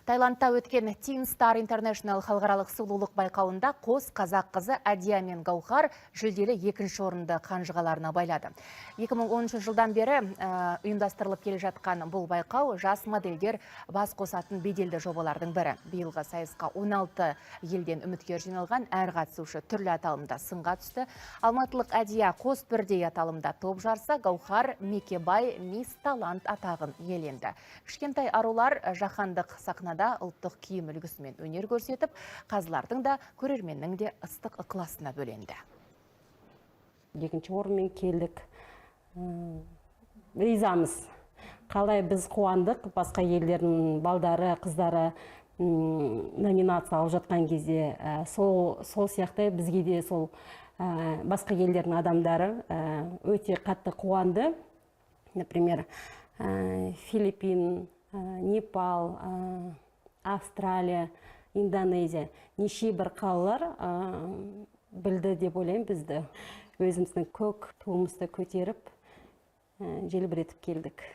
Таиландта өткен Teen Star International халықаралық сұлулық байқауында қос қазақ қызы Әдия мен Гаухар жүлделі екінші орынды қанжығаларына байлады. 2010 жылдан бері ұйымдастырылып келе жатқан бұл байқау жас модельдер бас қосатын беделді жобалардың бірі. Биылғы сайысқа 16 елден үміткер жиналған, әр қатысушы түрлі аталымда сынға түсті. Алматылық Әдия қос бірдей аталымда топ жарса, Гаухар Мекебай Мисс Талант атағын иеленді. Кішкентай арулар жаһандық сахнада ұлттық киім үлгісімен өнер көрсетіп, қазылардың да көрерменнің де ыстық ықыласына бөленді. Екінші орынмен келдік. Ризамыз. Қалай біз қуандық, басқа елдердің балдары, қыздары номинация алып жатқан кезде сол сияқты бізге де сол басқа елдердің адамдары өте қатты қуанды. Например, Филиппин, Непал, Австралия, Индонезия, неше бір қалалар білді деп ойлаймын бізді. Өзіміздің көк туымызды көтеріп, желбіретіп келдік.